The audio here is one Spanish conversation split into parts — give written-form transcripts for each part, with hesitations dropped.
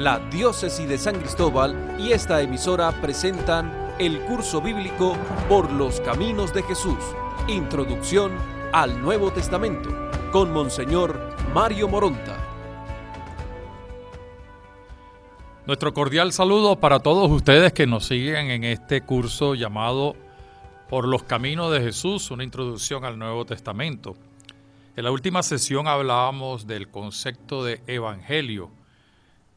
La Diócesis de San Cristóbal y esta emisora presentan el curso bíblico Por los Caminos de Jesús, Introducción al Nuevo Testamento, con Monseñor Mario Moronta. Nuestro cordial saludo para todos ustedes que nos siguen en este curso llamado Por los Caminos de Jesús, una introducción al Nuevo Testamento. En la última sesión hablábamos del concepto de evangelio,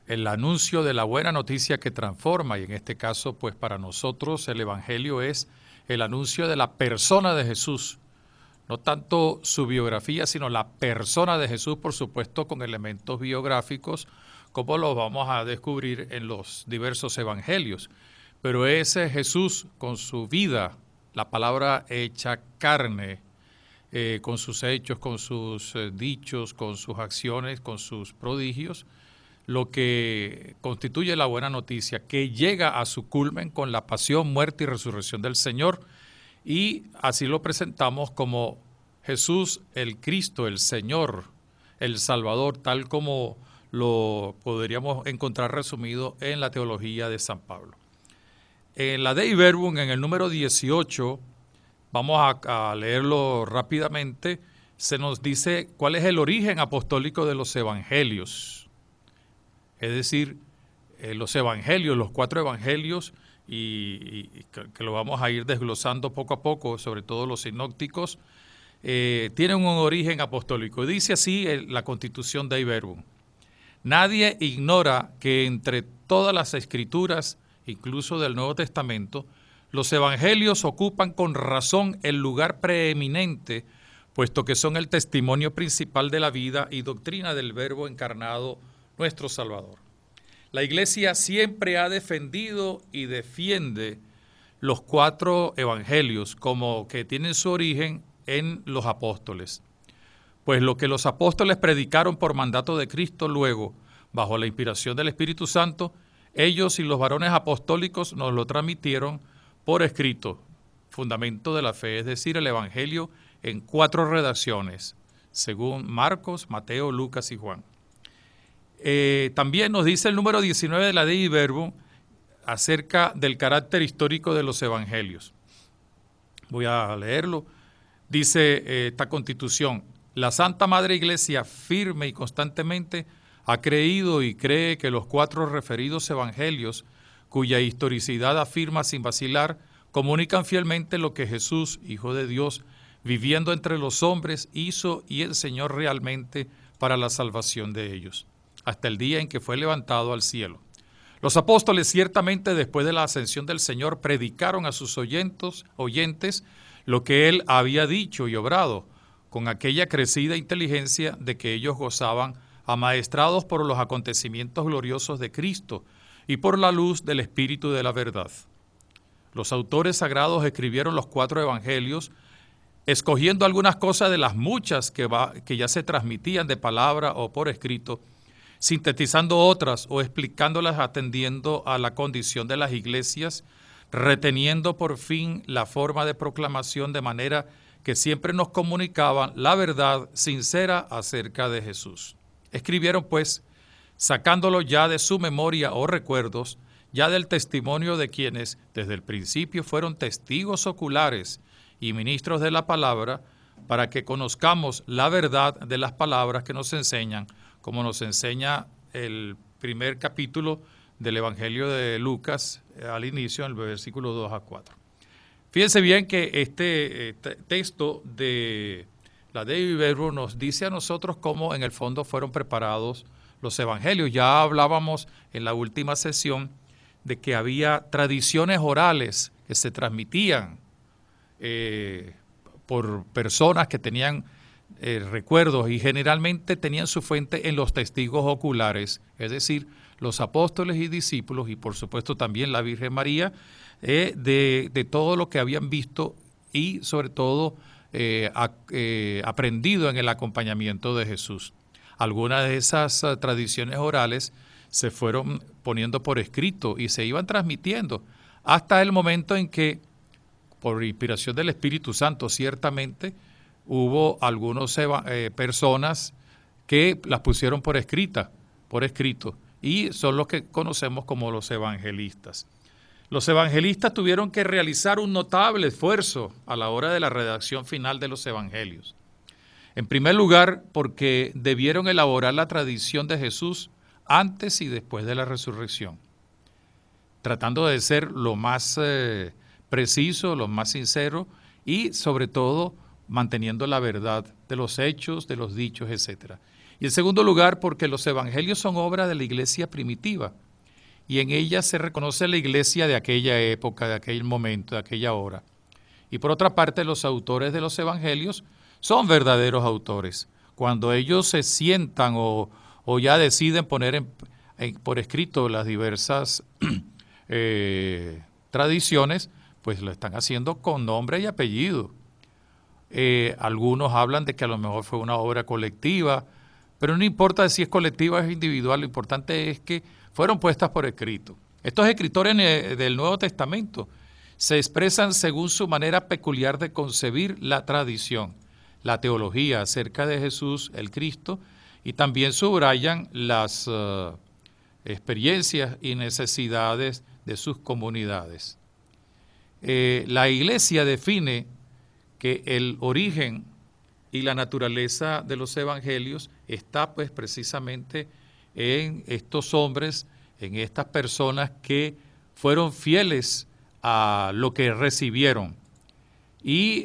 el anuncio de la buena noticia que transforma, y en este caso, pues para nosotros el evangelio es el anuncio de la persona de Jesús, no tanto su biografía, sino la persona de Jesús, por supuesto, con elementos biográficos, como los vamos a descubrir en los diversos evangelios. Pero ese Jesús con su vida, la palabra hecha carne, con sus hechos, con sus dichos, con sus acciones, con sus prodigios, lo que constituye la buena noticia, que llega a su culmen con la pasión, muerte y resurrección del Señor, y así lo presentamos como Jesús el Cristo, el Señor, el Salvador, tal como lo podríamos encontrar resumido en la teología de San Pablo. En la Dei Verbum, en el número 18, vamos a leerlo rápidamente, se nos dice cuál es el origen apostólico de los evangelios. Es decir, los evangelios, los 4 evangelios, y que lo vamos a ir desglosando poco a poco, sobre todo los sinópticos, tienen un origen apostólico. Dice así la Constitución Dei Verbum: nadie ignora que entre todas las escrituras, incluso del Nuevo Testamento, los evangelios ocupan con razón el lugar preeminente, puesto que son el testimonio principal de la vida y doctrina del Verbo encarnado, nuestro Salvador. La Iglesia siempre ha defendido y defiende los 4 evangelios como que tienen su origen en los apóstoles. Pues lo que los apóstoles predicaron por mandato de Cristo luego, bajo la inspiración del Espíritu Santo, ellos y los varones apostólicos nos lo transmitieron por escrito, fundamento de la fe, es decir, el evangelio en 4 redacciones, según Marcos, Mateo, Lucas y Juan. También nos dice el número 19 de la Dei Verbum acerca del carácter histórico de los evangelios. Voy a leerlo. Dice esta Constitución: la Santa Madre Iglesia firme y constantemente ha creído y cree que los 4 referidos evangelios, cuya historicidad afirma sin vacilar, comunican fielmente lo que Jesús, Hijo de Dios, viviendo entre los hombres, hizo y enseñó realmente para la salvación de ellos, hasta el día en que fue levantado al cielo. Los apóstoles ciertamente después de la ascensión del Señor predicaron a sus oyentes lo que Él había dicho y obrado, con aquella crecida inteligencia de que ellos gozaban, amaestrados por los acontecimientos gloriosos de Cristo y por la luz del Espíritu de la verdad. Los autores sagrados escribieron los 4 evangelios, escogiendo algunas cosas de las muchas que ya se transmitían de palabra o por escrito, sintetizando otras o explicándolas atendiendo a la condición de las iglesias, reteniendo por fin la forma de proclamación de manera que siempre nos comunicaban la verdad sincera acerca de Jesús. Escribieron pues, sacándolo ya de su memoria o recuerdos, ya del testimonio de quienes desde el principio fueron testigos oculares y ministros de la palabra, para que conozcamos la verdad de las palabras que nos enseñan, como nos enseña el primer capítulo del Evangelio de Lucas al inicio, en el versículo 2 a 4. Fíjense bien que este texto de la Dei Verbum nos dice a nosotros cómo en el fondo fueron preparados los evangelios. Ya hablábamos en la última sesión de que había tradiciones orales que se transmitían por personas que tenían recuerdos y generalmente tenían su fuente en los testigos oculares, es decir, los apóstoles y discípulos y por supuesto también la Virgen María, de todo lo que habían visto y sobre todo aprendido en el acompañamiento de Jesús. Algunas de esas tradiciones orales se fueron poniendo por escrito y se iban transmitiendo hasta el momento en que, por inspiración del Espíritu Santo, ciertamente hubo algunas personas que las pusieron por escrito y son los que conocemos como los evangelistas. Los evangelistas tuvieron que realizar un notable esfuerzo a la hora de la redacción final de los evangelios. En primer lugar, porque debieron elaborar la tradición de Jesús antes y después de la resurrección, tratando de ser lo más preciso, lo más sincero y sobre todo manteniendo la verdad de los hechos, de los dichos, etc. Y en segundo lugar, porque los evangelios son obra de la iglesia primitiva y en ella se reconoce la iglesia de aquella época, de aquel momento, de aquella hora. Y por otra parte, los autores de los evangelios son verdaderos autores. Cuando ellos se sientan o ya deciden poner por escrito las diversas tradiciones, pues lo están haciendo con nombre y apellido. Algunos hablan de que a lo mejor fue una obra colectiva, pero no importa si es colectiva o es individual, lo importante es que fueron puestas por escrito. Estos escritores del Nuevo Testamento se expresan según su manera peculiar de concebir la tradición, la teología acerca de Jesús, el Cristo, y también subrayan las experiencias y necesidades de sus comunidades. La Iglesia define que el origen y la naturaleza de los evangelios está pues precisamente en estos hombres, en estas personas que fueron fieles a lo que recibieron. Y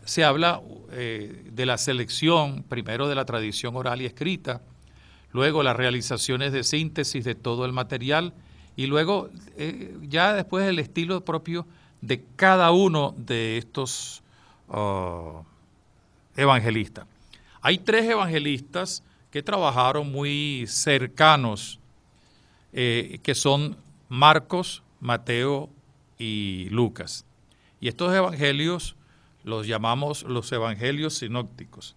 se habla de la selección, primero de la tradición oral y escrita, luego las realizaciones de síntesis de todo el material y luego ya después el estilo propio de cada uno de estos evangelistas. Hay 3 evangelistas que trabajaron muy cercanos, que son Marcos, Mateo y Lucas. Y estos evangelios los llamamos los evangelios sinópticos.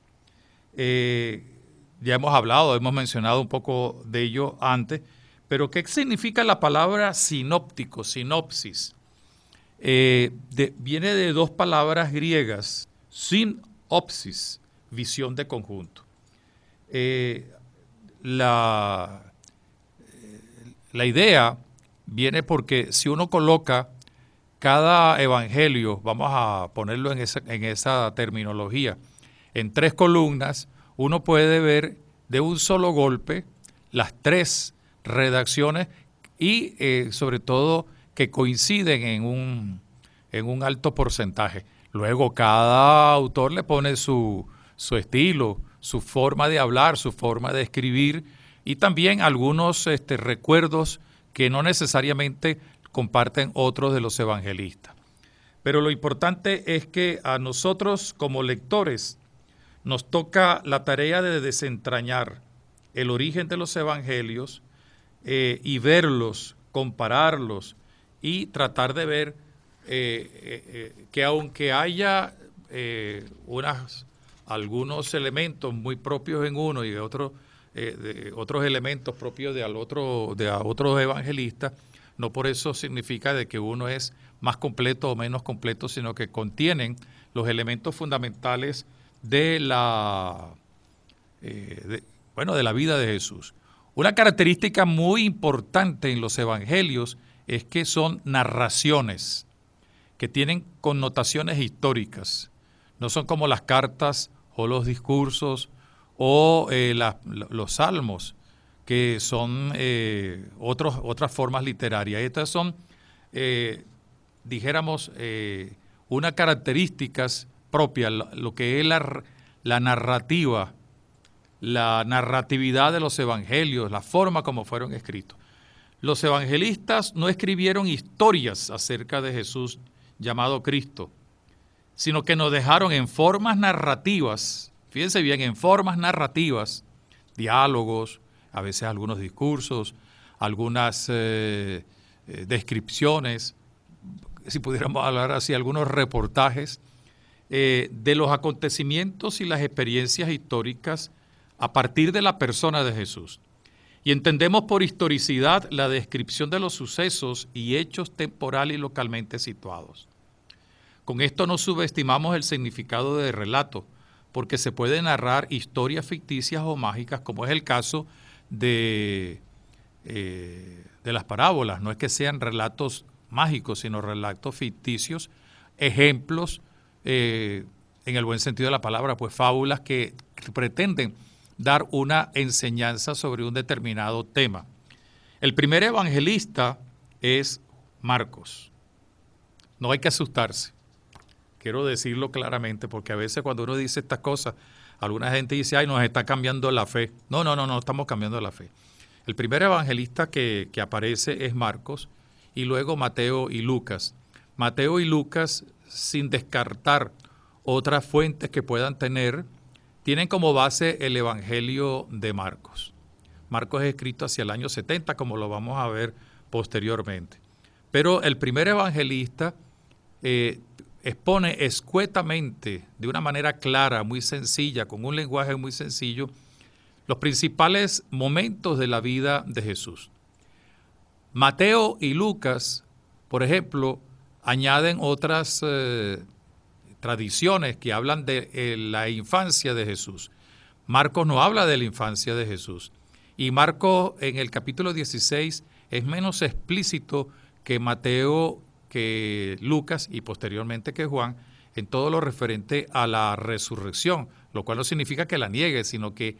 Ya hemos hablado, hemos mencionado un poco de ello antes, pero ¿qué significa la palabra sinóptico, sinopsis? Viene de 2 palabras griegas, sinopsis, visión de conjunto. La idea viene porque si uno coloca cada evangelio, vamos a ponerlo en esa terminología, en 3 columnas, uno puede ver de un solo golpe las 3 redacciones y sobre todo que coinciden en un alto porcentaje. Luego cada autor le pone su estilo, su forma de hablar, su forma de escribir y también algunos recuerdos que no necesariamente comparten otros de los evangelistas. Pero lo importante es que a nosotros como lectores nos toca la tarea de desentrañar el origen de los evangelios y verlos, compararlos y tratar de ver que aunque haya algunos elementos muy propios en uno y de otros elementos propios de otros evangelistas, no por eso significa de que uno es más completo o menos completo, sino que contienen los elementos fundamentales de la vida de Jesús. Una característica muy importante en los evangelios es que son narraciones que tienen connotaciones históricas. No son como las cartas o los discursos o los salmos, que son otras formas literarias. Estas son, dijéramos, unas características propias, lo que es la narrativa, la narratividad de los evangelios, la forma como fueron escritos. Los evangelistas no escribieron historias acerca de Jesús llamado Cristo, sino que nos dejaron en formas narrativas, fíjense bien, en formas narrativas, diálogos, a veces algunos discursos, algunas descripciones, si pudiéramos hablar así, algunos reportajes de los acontecimientos y las experiencias históricas a partir de la persona de Jesús. Y entendemos por historicidad la descripción de los sucesos y hechos temporal y localmente situados. Con esto no subestimamos el significado de relato, porque se puede narrar historias ficticias o mágicas, como es el caso de de las parábolas. No es que sean relatos mágicos, sino relatos ficticios, ejemplos, en el buen sentido de la palabra, pues fábulas que pretenden dar una enseñanza sobre un determinado tema. El primer evangelista es Marcos. No hay que asustarse. Quiero decirlo claramente, porque a veces cuando uno dice estas cosas, alguna gente dice, ay, nos está cambiando la fe. No estamos cambiando la fe. El primer evangelista que aparece es Marcos, y luego Mateo y Lucas. Mateo y Lucas, sin descartar otras fuentes que puedan tener, tienen como base el Evangelio de Marcos. Marcos es escrito hacia el año 70, como lo vamos a ver posteriormente. Pero el primer evangelista expone escuetamente, de una manera clara, muy sencilla, con un lenguaje muy sencillo, los principales momentos de la vida de Jesús. Mateo y Lucas, por ejemplo, añaden otras tradiciones que hablan de la infancia de Jesús. Marcos no habla de la infancia de Jesús. Y Marcos en el capítulo 16 es menos explícito que Mateo, que Lucas y posteriormente que Juan, en todo lo referente a la resurrección, lo cual no significa que la niegue, sino que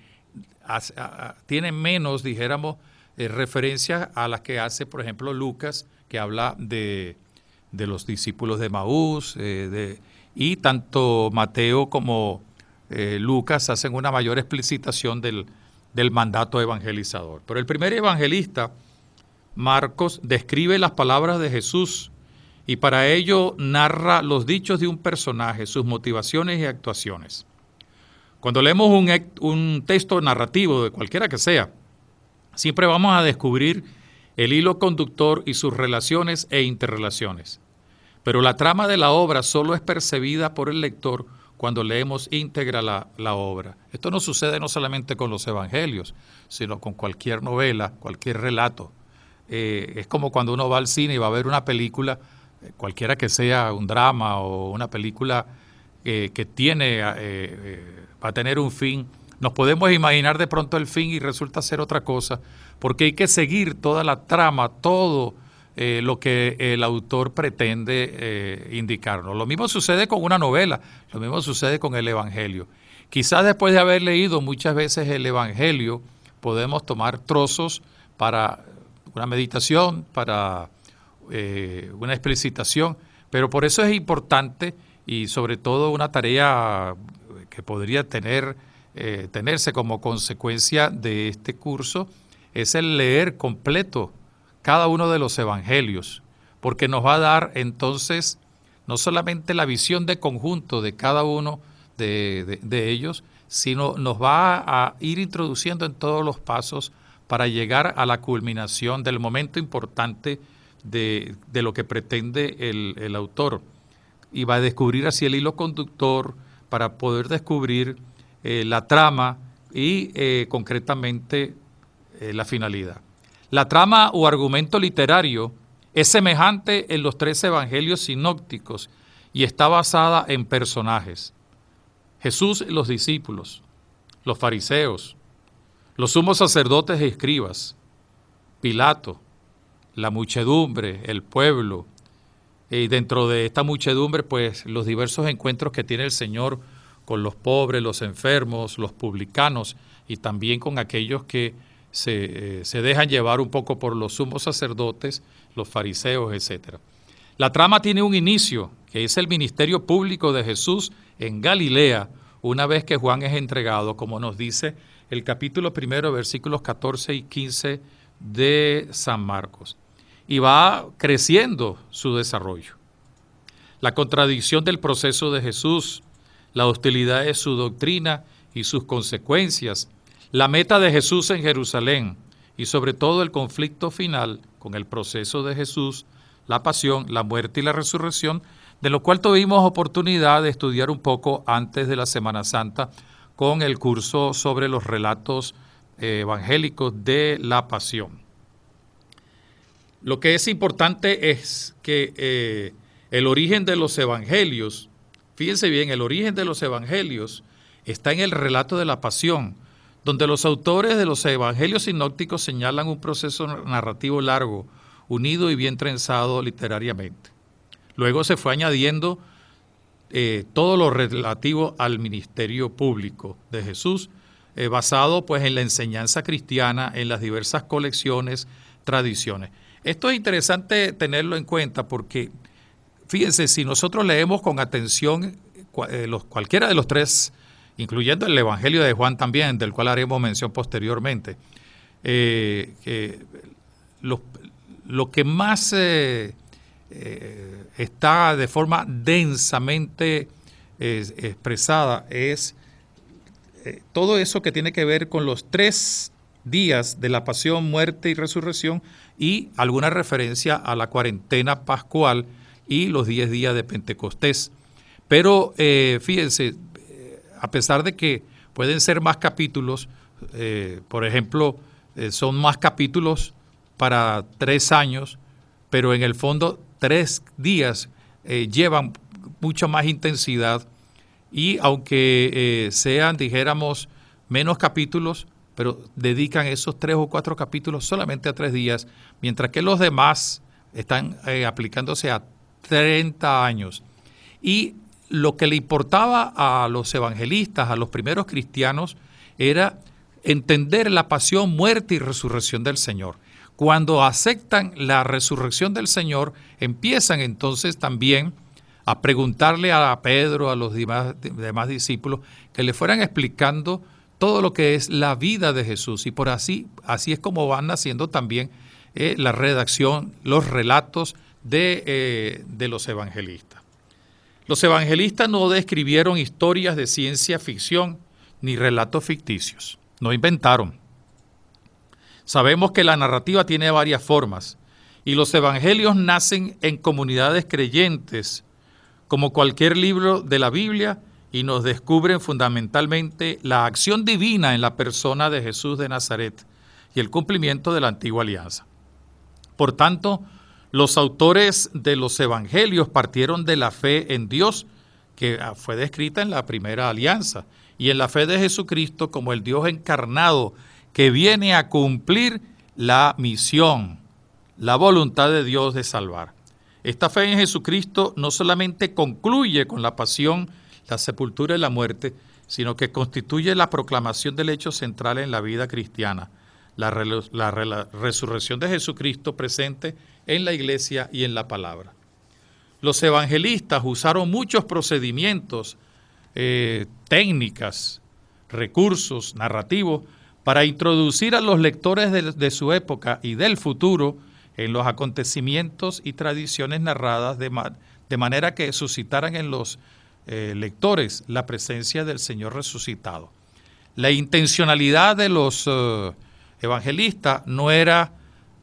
tiene menos, dijéramos, referencias a las que hace, por ejemplo, Lucas, que habla de los discípulos de Maús, y tanto Mateo como Lucas hacen una mayor explicitación del mandato evangelizador. Pero el primer evangelista, Marcos, describe las palabras de Jesús y para ello narra los dichos de un personaje, sus motivaciones y actuaciones. Cuando leemos un texto narrativo, de cualquiera que sea, siempre vamos a descubrir el hilo conductor y sus relaciones e interrelaciones. Pero la trama de la obra solo es percibida por el lector cuando leemos íntegra la obra. Esto no sucede no solamente con los evangelios, sino con cualquier novela, cualquier relato. Es como cuando uno va al cine y va a ver una película, cualquiera que sea, un drama o una película que tiene, va a tener un fin. Nos podemos imaginar de pronto el fin y resulta ser otra cosa, porque hay que seguir toda la trama, todo lo que el autor pretende indicarnos. Lo mismo sucede con una novela, lo mismo sucede con el Evangelio. Quizás después de haber leído muchas veces el Evangelio, podemos tomar trozos para una meditación, para una explicitación, pero por eso es importante y sobre todo una tarea que podría tenerse como consecuencia de este curso, es el leer completo cada uno de los evangelios, porque nos va a dar entonces no solamente la visión de conjunto de cada uno de ellos, sino nos va a ir introduciendo en todos los pasos para llegar a la culminación del momento importante de lo que pretende el autor. Y va a descubrir así el hilo conductor para poder descubrir la trama y concretamente la finalidad. La trama o argumento literario es semejante en los 3 evangelios sinópticos y está basada en personajes. Jesús y los discípulos, los fariseos, los sumos sacerdotes y escribas, Pilato, la muchedumbre, el pueblo, y dentro de esta muchedumbre, pues los diversos encuentros que tiene el Señor con los pobres, los enfermos, los publicanos y también con aquellos que se dejan llevar un poco por los sumos sacerdotes, los fariseos, etc. La trama tiene un inicio, que es el ministerio público de Jesús en Galilea, una vez que Juan es entregado, como nos dice el capítulo 1, versículos 14 y 15 de San Marcos. Y va creciendo su desarrollo. La contradicción del proceso de Jesús, la hostilidad de su doctrina y sus consecuencias, la meta de Jesús en Jerusalén y sobre todo el conflicto final con el proceso de Jesús, la pasión, la muerte y la resurrección, de lo cual tuvimos oportunidad de estudiar un poco antes de la Semana Santa con el curso sobre los relatos evangélicos de la pasión. Lo que es importante es que el origen de los evangelios, fíjense bien, el origen de los evangelios está en el relato de la pasión, donde los autores de los evangelios sinópticos señalan un proceso narrativo largo, unido y bien trenzado literariamente. Luego se fue añadiendo todo lo relativo al ministerio público de Jesús, basado pues en la enseñanza cristiana, en las diversas colecciones, tradiciones. Esto es interesante tenerlo en cuenta porque, fíjense, si nosotros leemos con atención cualquiera de los tres, incluyendo el Evangelio de Juan también, del cual haremos mención posteriormente, lo que más está de forma densamente expresada es todo eso que tiene que ver con los 3 días de la pasión, muerte y resurrección, y alguna referencia a la cuarentena pascual y los 10 días de Pentecostés. Pero fíjense, a pesar de que pueden ser más capítulos, por ejemplo, son más capítulos para 3 años, pero en el fondo 3 días llevan mucha más intensidad, y aunque sean, dijéramos, menos capítulos, pero dedican esos 3 o 4 capítulos solamente a 3 días, mientras que los demás están aplicándose a 30 años. Y lo que le importaba a los evangelistas, a los primeros cristianos, era entender la pasión, muerte y resurrección del Señor. Cuando aceptan la resurrección del Señor, empiezan entonces también a preguntarle a Pedro, a los demás discípulos, que le fueran explicando todo lo que es la vida de Jesús. Y por así es como van naciendo también la redacción, los relatos de los evangelistas. Los evangelistas no describieron historias de ciencia ficción ni relatos ficticios, no inventaron. Sabemos que la narrativa tiene varias formas y los evangelios nacen en comunidades creyentes, como cualquier libro de la Biblia, y nos descubren fundamentalmente la acción divina en la persona de Jesús de Nazaret y el cumplimiento de la antigua alianza. Por tanto, los autores de los evangelios partieron de la fe en Dios, que fue descrita en la primera alianza, y en la fe de Jesucristo como el Dios encarnado que viene a cumplir la misión, la voluntad de Dios de salvar. Esta fe en Jesucristo no solamente concluye con la pasión, la sepultura y la muerte, sino que constituye la proclamación del hecho central en la vida cristiana, la resurrección de Jesucristo presente en la iglesia y en la palabra. Los evangelistas usaron muchos procedimientos, técnicas, recursos narrativos para introducir a los lectores de su época y del futuro en los acontecimientos y tradiciones narradas de manera que suscitaran en los lectores la presencia del Señor resucitado. La intencionalidad de los evangelistas no era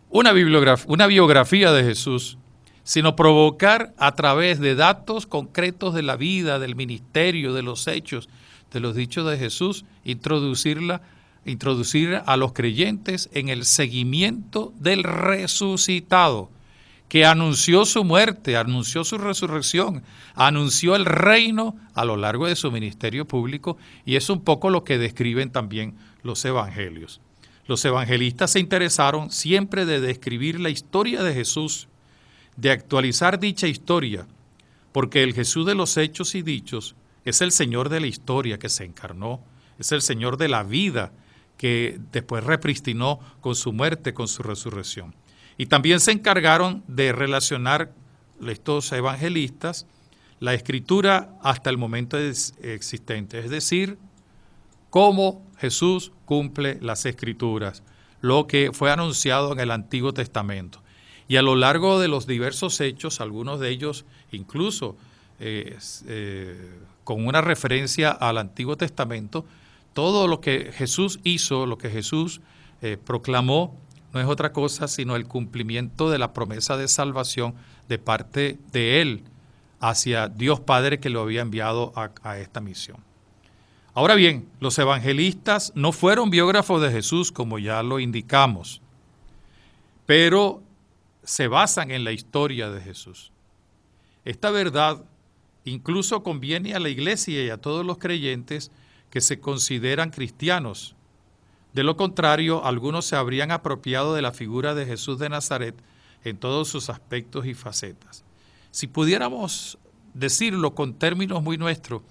una biografía de Jesús, sino provocar a través de datos concretos de la vida, del ministerio, de los hechos, de los dichos de Jesús, introducir a los creyentes en el seguimiento del resucitado, que anunció su muerte, anunció su resurrección, anunció el reino a lo largo de su ministerio público, y es un poco lo que describen también los evangelios. Los evangelistas se interesaron siempre de describir la historia de Jesús, de actualizar dicha historia, porque el Jesús de los hechos y dichos es el Señor de la historia que se encarnó, es el Señor de la vida que después repristinó con su muerte, con su resurrección. Y también se encargaron de relacionar estos evangelistas la escritura hasta el momento existente, es decir, cómo Jesús cumple las escrituras, lo que fue anunciado en el Antiguo Testamento. Y a lo largo de los diversos hechos, algunos de ellos incluso con una referencia al Antiguo Testamento, todo lo que Jesús hizo, lo que Jesús proclamó, no es otra cosa sino el cumplimiento de la promesa de salvación de parte de Él hacia Dios Padre que lo había enviado a esta misión. Ahora bien, los evangelistas no fueron biógrafos de Jesús, como ya lo indicamos, pero se basan en la historia de Jesús. Esta verdad incluso conviene a la iglesia y a todos los creyentes que se consideran cristianos, De lo contrario, algunos se habrían apropiado de la figura de Jesús de Nazaret en todos sus aspectos y facetas. Si pudiéramos decirlo con términos muy nuestros,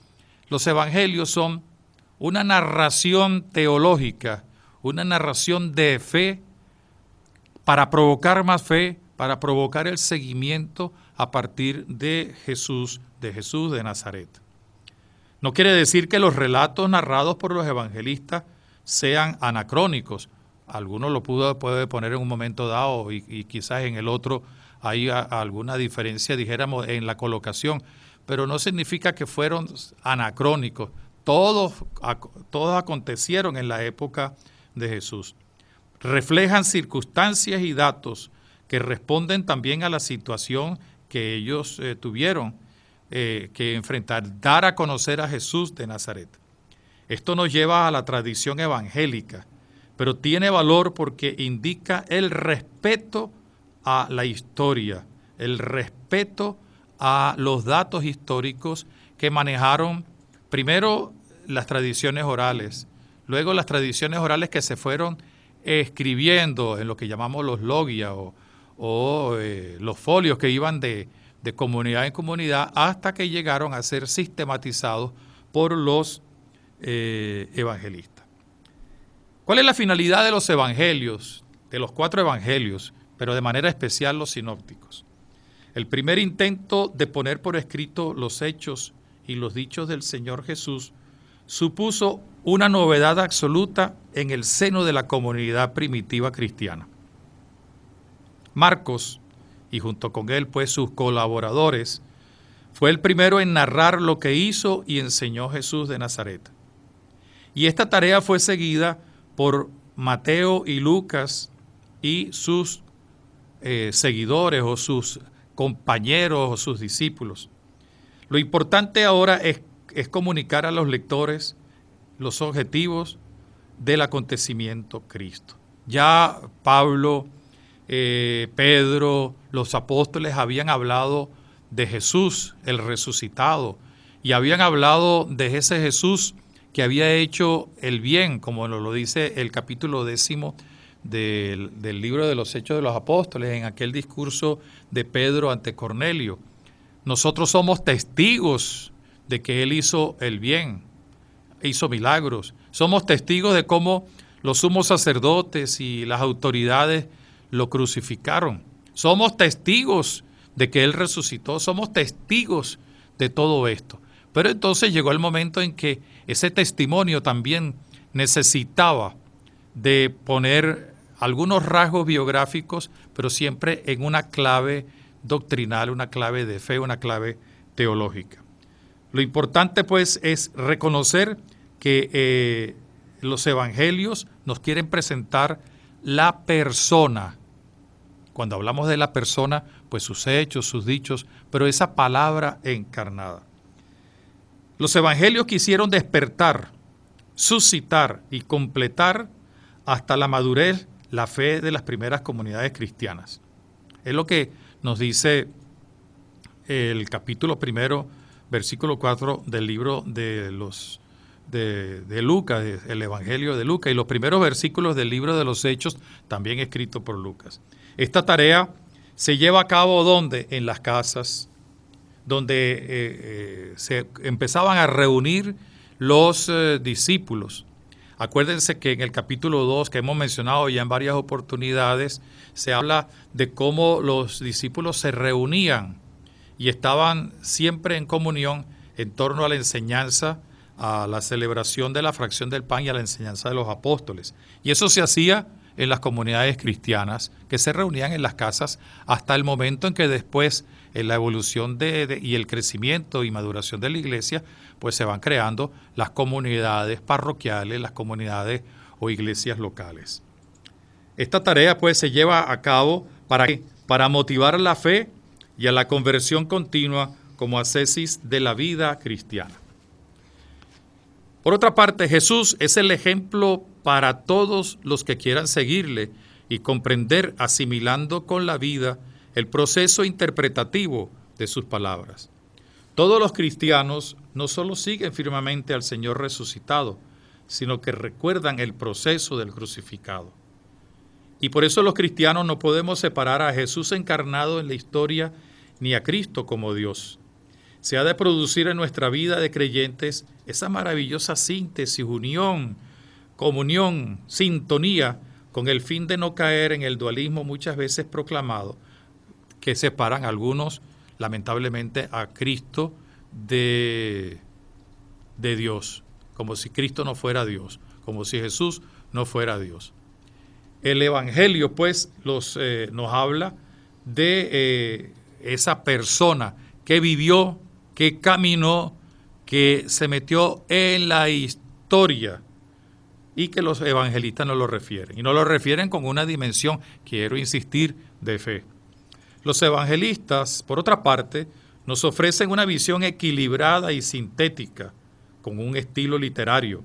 los evangelios son una narración teológica, una narración de fe para provocar más fe, para provocar el seguimiento a partir de Jesús de Nazaret. No quiere decir que los relatos narrados por los evangelistas sean anacrónicos. Algunos lo puede poner en un momento dado y quizás en el otro hay alguna diferencia, dijéramos, en la colocación, pero no significa que fueron anacrónicos. Todos acontecieron en la época de Jesús. Reflejan circunstancias y datos que responden también a la situación que ellos tuvieron que enfrentar, dar a conocer a Jesús de Nazaret. Esto nos lleva a la tradición evangélica, pero tiene valor porque indica el respeto a la historia, el respeto a los datos históricos que manejaron primero las tradiciones orales, luego las tradiciones orales que se fueron escribiendo en lo que llamamos los logia o los folios que iban de comunidad en comunidad hasta que llegaron a ser sistematizados por los evangelistas. ¿Cuál es la finalidad de los evangelios, de los 4 evangelios, pero de manera especial los sinópticos? El primer intento de poner por escrito los hechos y los dichos del Señor Jesús supuso una novedad absoluta en el seno de la comunidad primitiva cristiana. Marcos, y junto con él pues sus colaboradores, fue el primero en narrar lo que hizo y enseñó Jesús de Nazaret. Y esta tarea fue seguida por Mateo y Lucas y sus seguidores o sus compañeros o sus discípulos. Lo importante ahora es comunicar a los lectores los objetivos del acontecimiento Cristo. Ya Pablo, Pedro, los apóstoles habían hablado de Jesús, el resucitado, y habían hablado de ese Jesús que había hecho el bien, como nos lo dice el capítulo 10 del libro de los Hechos de los Apóstoles, en aquel discurso de Pedro ante Cornelio. Nosotros somos testigos de que Él hizo el bien, hizo milagros. Somos testigos de cómo los sumos sacerdotes y las autoridades lo crucificaron. Somos testigos de que Él resucitó. Somos testigos de todo esto. Pero entonces llegó el momento en que ese testimonio también necesitaba de poner algunos rasgos biográficos, pero siempre en una clave doctrinal, una clave de fe, una clave teológica. Lo importante pues es reconocer que los evangelios nos quieren presentar la persona. Cuando hablamos de la persona, pues sus hechos, sus dichos, pero esa palabra encarnada. Los evangelios quisieron despertar, suscitar y completar hasta la madurez la fe de las primeras comunidades cristianas. Es lo que nos dice el capítulo 1, versículo 4 del libro de Lucas, el Evangelio de Lucas, y los primeros versículos del libro de los Hechos, también escrito por Lucas. Esta tarea se lleva a cabo ¿dónde? En las casas, donde se empezaban a reunir los discípulos. Acuérdense que en el capítulo 2, que hemos mencionado ya en varias oportunidades, se habla de cómo los discípulos se reunían y estaban siempre en comunión en torno a la enseñanza, a la celebración de la fracción del pan y a la enseñanza de los apóstoles. Y eso se hacía en las comunidades cristianas que se reunían en las casas hasta el momento en que después, en la evolución y el crecimiento y maduración de la iglesia, pues se van creando las comunidades parroquiales, las comunidades o iglesias locales. Esta tarea pues se lleva a cabo para motivar la fe y a la conversión continua como ascesis de la vida cristiana. Por otra parte, Jesús es el ejemplo para todos los que quieran seguirle y comprender, asimilando con la vida, el proceso interpretativo de sus palabras. Todos los cristianos no solo siguen firmemente al Señor resucitado, sino que recuerdan el proceso del crucificado. Y por eso los cristianos no podemos separar a Jesús encarnado en la historia ni a Cristo como Dios. Se ha de producir en nuestra vida de creyentes esa maravillosa síntesis, unión, comunión, sintonía, con el fin de no caer en el dualismo muchas veces proclamado, que separan algunos, lamentablemente, a Cristo de Dios, como si Cristo no fuera Dios, como si Jesús no fuera Dios. El Evangelio, pues, nos habla de esa persona que vivió, que caminó, que se metió en la historia, y que los evangelistas no lo refieren. Y no lo refieren con una dimensión, quiero insistir, de fe. Los evangelistas, por otra parte, nos ofrecen una visión equilibrada y sintética, con un estilo literario,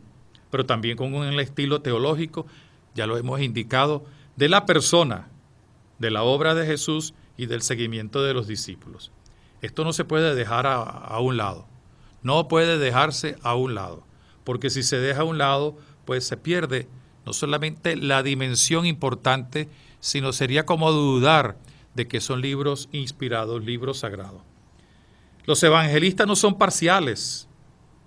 pero también con un estilo teológico, ya lo hemos indicado, de la persona, de la obra de Jesús y del seguimiento de los discípulos. Esto no se puede dejar a un lado, no puede dejarse a un lado, porque si se deja a un lado, pues se pierde no solamente la dimensión importante, sino sería como dudar de que son libros inspirados, libros sagrados. Los evangelistas no son parciales,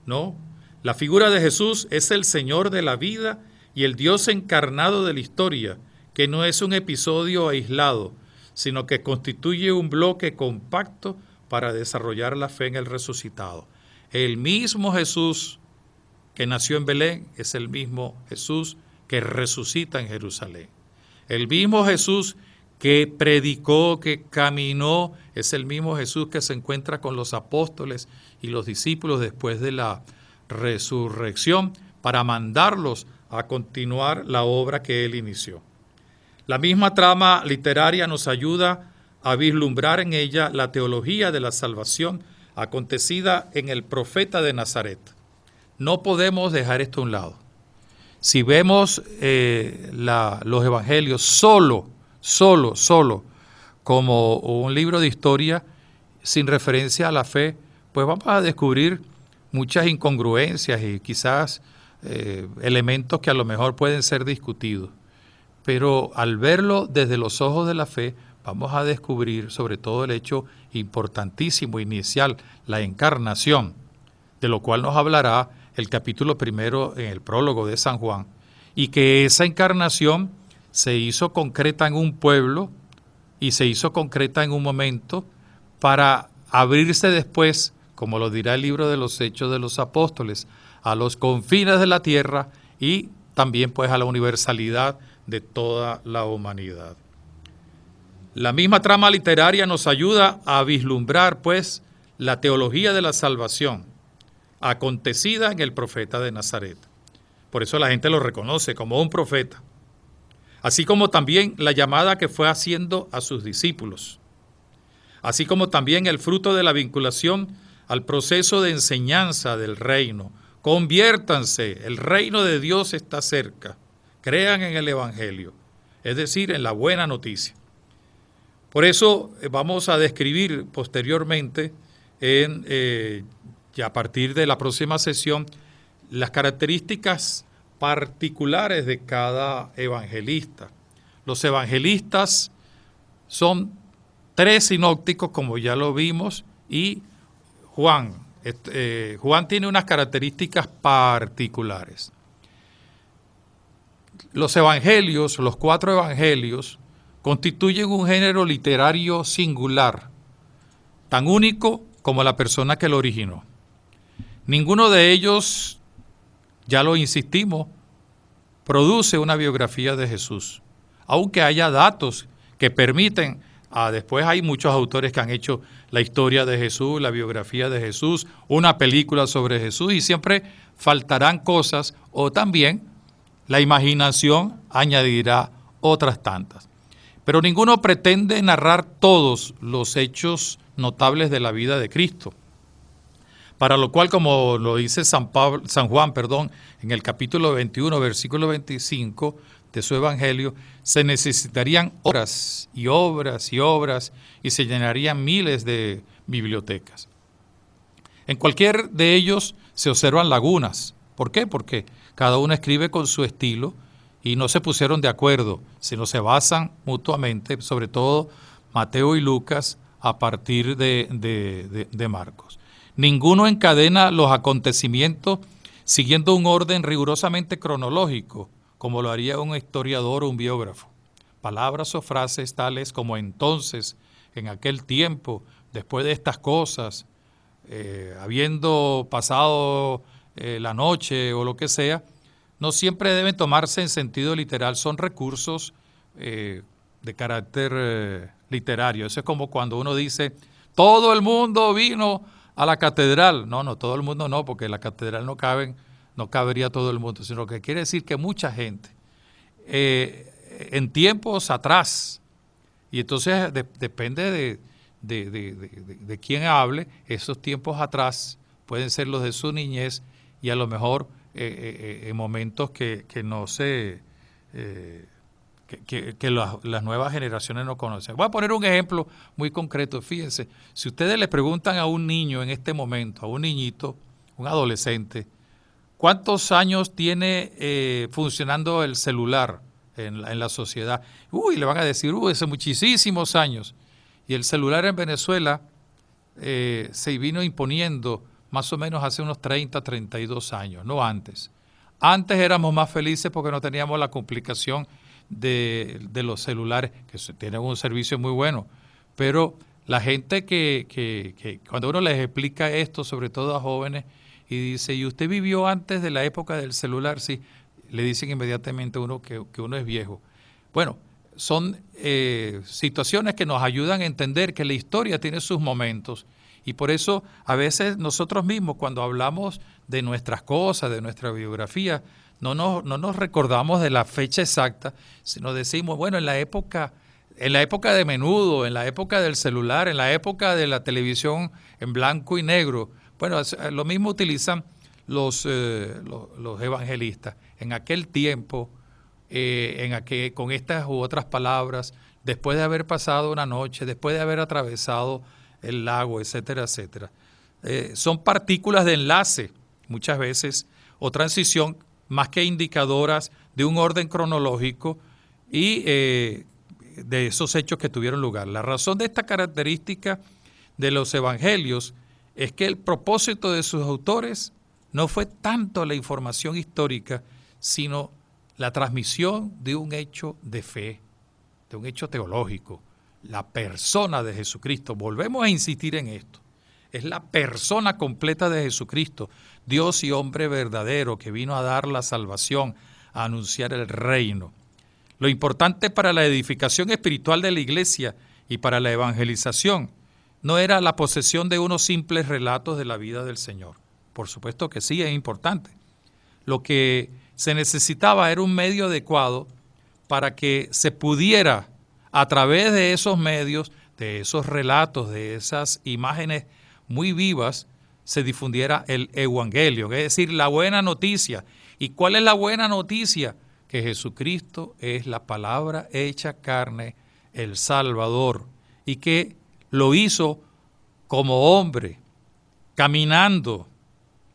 ¿no? La figura de Jesús es el Señor de la vida y el Dios encarnado de la historia, que no es un episodio aislado, sino que constituye un bloque compacto para desarrollar la fe en el resucitado. El mismo Jesús que nació en Belén es el mismo Jesús que resucita en Jerusalén. El mismo Jesús que predicó, que caminó, es el mismo Jesús que se encuentra con los apóstoles y los discípulos después de la resurrección para mandarlos a continuar la obra que él inició. La misma trama literaria nos ayuda a vislumbrar en ella la teología de la salvación acontecida en el profeta de Nazaret. No podemos dejar esto a un lado. Si vemos los evangelios solo como un libro de historia sin referencia a la fe, pues vamos a descubrir muchas incongruencias y quizás elementos que a lo mejor pueden ser discutidos. Pero al verlo desde los ojos de la fe, vamos a descubrir sobre todo el hecho importantísimo inicial, la encarnación, de lo cual nos hablará el capítulo primero en el prólogo de San Juan, y que esa encarnación se hizo concreta en un pueblo y se hizo concreta en un momento para abrirse después, como lo dirá el libro de los Hechos de los Apóstoles, a los confines de la tierra y también pues a la universalidad de toda la humanidad. La misma trama literaria nos ayuda a vislumbrar pues la teología de la salvación acontecida en el profeta de Nazaret. Por eso la gente lo reconoce como un profeta, así como también la llamada que fue haciendo a sus discípulos, así como también el fruto de la vinculación al proceso de enseñanza del reino. Conviértanse, el reino de Dios está cerca, crean en el Evangelio, es decir, en la buena noticia. Por eso vamos a describir posteriormente y a partir de la próxima sesión, las características particulares de cada evangelista. Los evangelistas son 3 sinópticos, como ya lo vimos, y Juan. Juan tiene unas características particulares. Los evangelios, los 4 evangelios, constituyen un género literario singular, tan único como la persona que lo originó. Ninguno de ellos, ya lo insistimos, produce una biografía de Jesús, aunque haya datos que permiten, después hay muchos autores que han hecho la historia de Jesús, la biografía de Jesús, una película sobre Jesús, y siempre faltarán cosas, o también la imaginación añadirá otras tantas. Pero ninguno pretende narrar todos los hechos notables de la vida de Cristo, para lo cual, como lo dice San Juan, en el capítulo 21, versículo 25 de su evangelio, se necesitarían horas y obras y obras y se llenarían miles de bibliotecas. En cualquier de ellos se observan lagunas. ¿Por qué? Porque cada uno escribe con su estilo y no se pusieron de acuerdo, sino se basan mutuamente, sobre todo Mateo y Lucas, a partir de Marcos. Ninguno encadena los acontecimientos siguiendo un orden rigurosamente cronológico, como lo haría un historiador o un biógrafo. Palabras o frases tales como entonces, en aquel tiempo, después de estas cosas, habiendo pasado la noche o lo que sea, no siempre deben tomarse en sentido literal, son recursos de carácter literario. Eso es como cuando uno dice, todo el mundo vino a la catedral. No, todo el mundo no, porque en la catedral no cabería todo el mundo, sino que quiere decir que mucha gente, en tiempos atrás, y entonces depende de quién hable, esos tiempos atrás pueden ser los de su niñez y a lo mejor en momentos que no sé, que las nuevas generaciones no conocen. Voy a poner un ejemplo muy concreto. Fíjense, si ustedes le preguntan a un niño en este momento, a un niñito, un adolescente, ¿cuántos años tiene funcionando el celular en la sociedad? Le van a decir, hace muchísimos años. Y el celular en Venezuela se vino imponiendo más o menos hace unos 30, 32 años, no antes. Antes éramos más felices porque no teníamos la complicación de los celulares, que tienen un servicio muy bueno. Pero la gente que cuando uno les explica esto, sobre todo a jóvenes, y dice, ¿y usted vivió antes de la época del celular? Sí, le dicen inmediatamente a uno que uno es viejo. Bueno, son situaciones que nos ayudan a entender que la historia tiene sus momentos y por eso a veces nosotros mismos cuando hablamos de nuestras cosas, de nuestra biografía, no nos recordamos de la fecha exacta, sino decimos, bueno, en la época de Menudo, en la época del celular, en la época de la televisión en blanco y negro. Bueno, lo mismo utilizan los evangelistas. En aquel tiempo, con estas u otras palabras, después de haber pasado una noche, después de haber atravesado el lago, etcétera, etcétera. Son partículas de enlace, muchas veces, o transición, más que indicadoras de un orden cronológico y de esos hechos que tuvieron lugar. La razón de esta característica de los evangelios es que el propósito de sus autores no fue tanto la información histórica, sino la transmisión de un hecho de fe, de un hecho teológico, la persona de Jesucristo. Volvemos a insistir en esto. Es la persona completa de Jesucristo, Dios y hombre verdadero, que vino a dar la salvación, a anunciar el reino. Lo importante para la edificación espiritual de la iglesia y para la evangelización no era la posesión de unos simples relatos de la vida del Señor. Por supuesto que sí, es importante. Lo que se necesitaba era un medio adecuado para que se pudiera, a través de esos medios, de esos relatos, de esas imágenes muy vivas, se difundiera el evangelio, es decir, la buena noticia. ¿Y cuál es la buena noticia? Que Jesucristo es la palabra hecha carne, el Salvador, y que lo hizo como hombre, caminando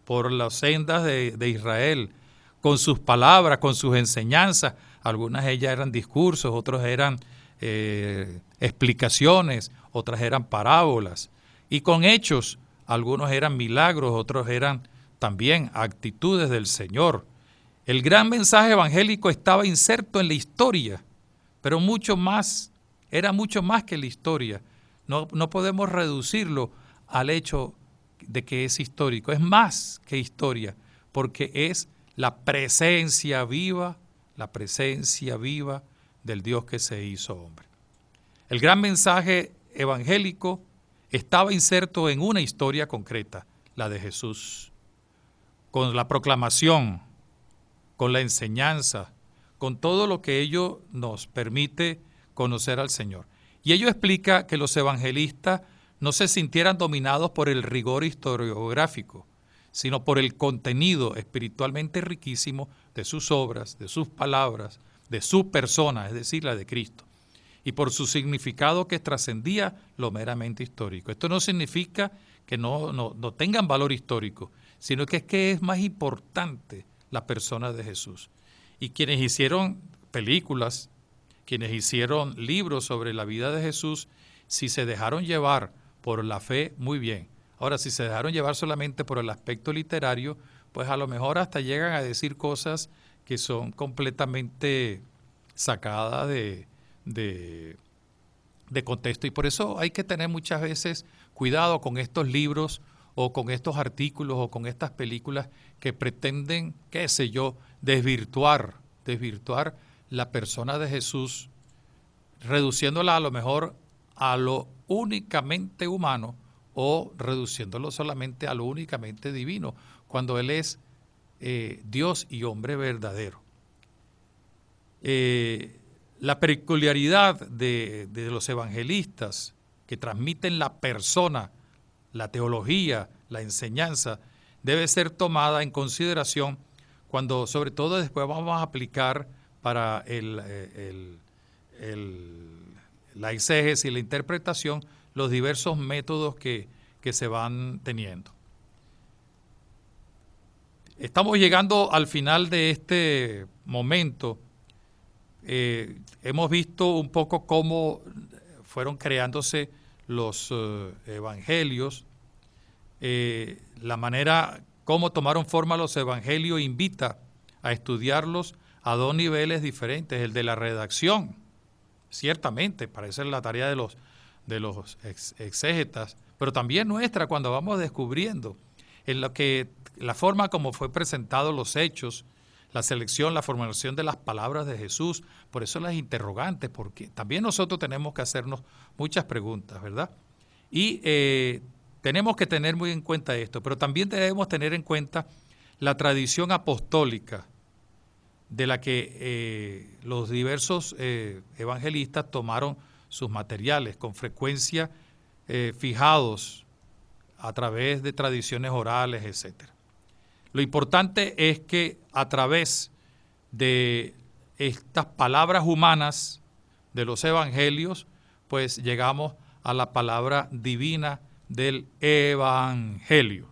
por las sendas de Israel, con sus palabras, con sus enseñanzas. Algunas de ellas eran discursos, otros eran explicaciones, otras eran parábolas. Y con hechos, algunos eran milagros, otros eran también actitudes del Señor. El gran mensaje evangélico estaba inserto en la historia, pero era mucho más que la historia. No podemos reducirlo al hecho de que es histórico. Es más que historia, porque es la presencia viva del Dios que se hizo hombre. El gran mensaje evangélico estaba inserto en una historia concreta, la de Jesús, con la proclamación, con la enseñanza, con todo lo que ello nos permite conocer al Señor. Y ello explica que los evangelistas no se sintieran dominados por el rigor historiográfico, sino por el contenido espiritualmente riquísimo de sus obras, de sus palabras, de su persona, es decir, la de Cristo, y por su significado que trascendía lo meramente histórico. Esto no significa que no tengan valor histórico, sino que es más importante la persona de Jesús. Y quienes hicieron películas, quienes hicieron libros sobre la vida de Jesús, si se dejaron llevar por la fe, muy bien. Ahora, si se dejaron llevar solamente por el aspecto literario, pues a lo mejor hasta llegan a decir cosas que son completamente sacadas de contexto. Y por eso hay que tener muchas veces cuidado con estos libros o con estos artículos o con estas películas que pretenden, qué sé yo, desvirtuar la persona de Jesús, reduciéndola a lo mejor a lo únicamente humano o reduciéndolo solamente a lo únicamente divino, cuando Él es Dios y hombre verdadero. La peculiaridad de los evangelistas que transmiten la persona, la teología, la enseñanza, debe ser tomada en consideración cuando, sobre todo después vamos a aplicar para la exégesis y la interpretación los diversos métodos que se van teniendo. Estamos llegando al final de este momento. Hemos visto un poco cómo fueron creándose los evangelios, la manera cómo tomaron forma los evangelios invita a estudiarlos a dos niveles diferentes. El de la redacción, ciertamente, para esa es la tarea de los exégetas, pero también nuestra cuando vamos descubriendo en lo que la forma como fue presentado los hechos, la selección, la formulación de las palabras de Jesús, por eso las interrogantes, porque también nosotros tenemos que hacernos muchas preguntas, ¿verdad? Y tenemos que tener muy en cuenta esto, pero también debemos tener en cuenta la tradición apostólica de la que los diversos evangelistas tomaron sus materiales, con frecuencia fijados a través de tradiciones orales, etcétera. Lo importante es que a través de estas palabras humanas de los evangelios, pues llegamos a la palabra divina del evangelio.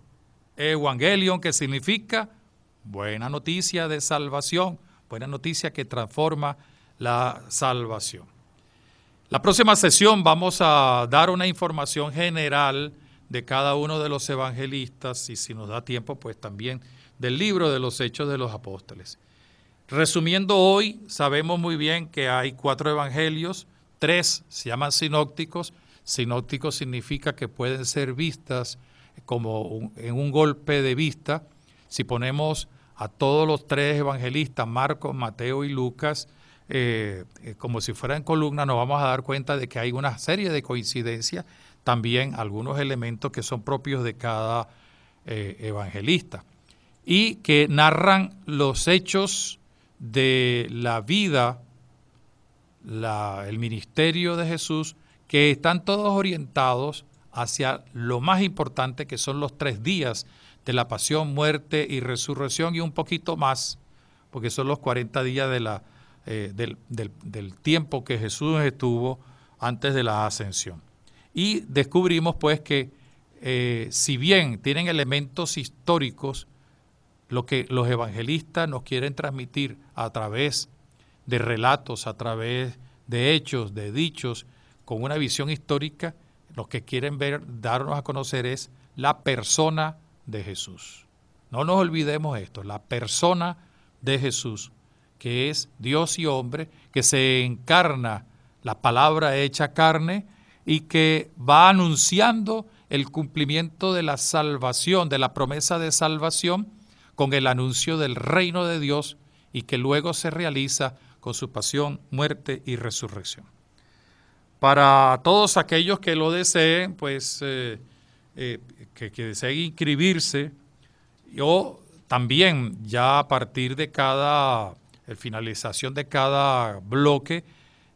Evangelion, que significa buena noticia de salvación, buena noticia que transforma la salvación. La próxima sesión vamos a dar una información general de cada uno de los evangelistas y si nos da tiempo, pues también del libro de los Hechos de los Apóstoles. Resumiendo hoy, sabemos muy bien que hay 4 evangelios, 3 se llaman sinópticos. Sinópticos significa que pueden ser vistas como en un golpe de vista. Si ponemos a todos los 3 evangelistas, Marcos, Mateo y Lucas, como si fueran columnas, nos vamos a dar cuenta de que hay una serie de coincidencias, también algunos elementos que son propios de cada evangelista y que narran los hechos de la vida, el ministerio de Jesús, que están todos orientados hacia lo más importante, que son los 3 días de la pasión, muerte y resurrección, y un poquito más, porque son los 40 días del tiempo que Jesús estuvo antes de la ascensión. Y descubrimos pues que si bien tienen elementos históricos, lo que los evangelistas nos quieren transmitir a través de relatos, a través de hechos, de dichos, con una visión histórica, lo que quieren darnos a conocer es la persona de Jesús. No nos olvidemos esto, la persona de Jesús, que es Dios y hombre, que se encarna, la palabra hecha carne, y que va anunciando el cumplimiento de la salvación, de la promesa de salvación, con el anuncio del reino de Dios, y que luego se realiza con su pasión, muerte y resurrección. Para todos aquellos que lo deseen, pues que deseen inscribirse, o también ya a partir de finalización de cada bloque,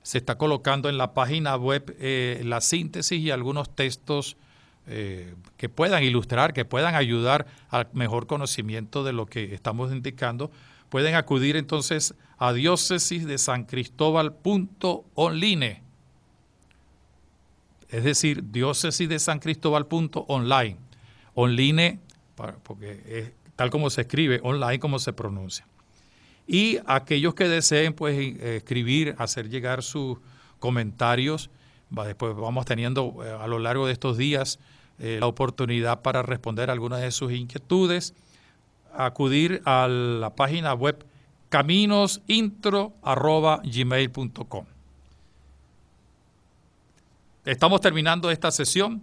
se está colocando en la página web la síntesis y algunos textos que puedan ilustrar, que puedan ayudar al mejor conocimiento de lo que estamos indicando. Pueden acudir entonces a diócesisdesancristóbal.online, es decir, diócesisdesancristóbal.online, online, porque tal como se escribe, online como se pronuncia. Y aquellos que deseen pues escribir, hacer llegar sus comentarios, después vamos teniendo a lo largo de estos días la oportunidad para responder algunas de sus inquietudes, acudir a la página web caminosintro@gmail.com. Estamos terminando esta sesión.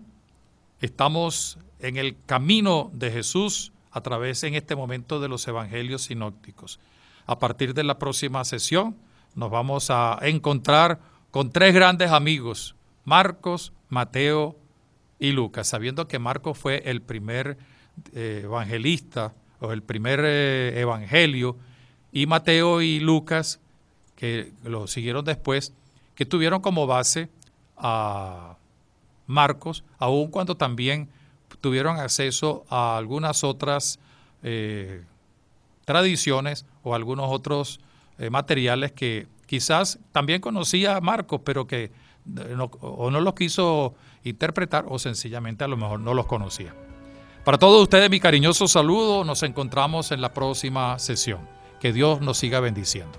Estamos en el camino de Jesús a través en este momento de los evangelios sinópticos. A partir de la próxima sesión nos vamos a encontrar con 3 grandes amigos, Marcos, Mateo y Lucas, sabiendo que Marcos fue el primer evangelista o el primer evangelio, y Mateo y Lucas, que lo siguieron después, que tuvieron como base a Marcos, aun cuando también tuvieron acceso a algunas otras tradiciones o algunos otros materiales que quizás también conocía Marcos, pero que no los quiso interpretar o sencillamente a lo mejor no los conocía. Para todos ustedes, mi cariñoso saludo. Nos encontramos en la próxima sesión. Que Dios nos siga bendiciendo.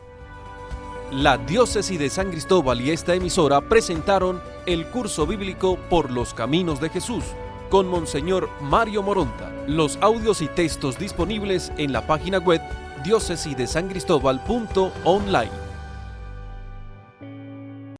La Diócesis de San Cristóbal y esta emisora presentaron el curso bíblico Por los Caminos de Jesús con Monseñor Mario Moronta. Los audios y textos disponibles en la página web diócesisdesancristóbal.online.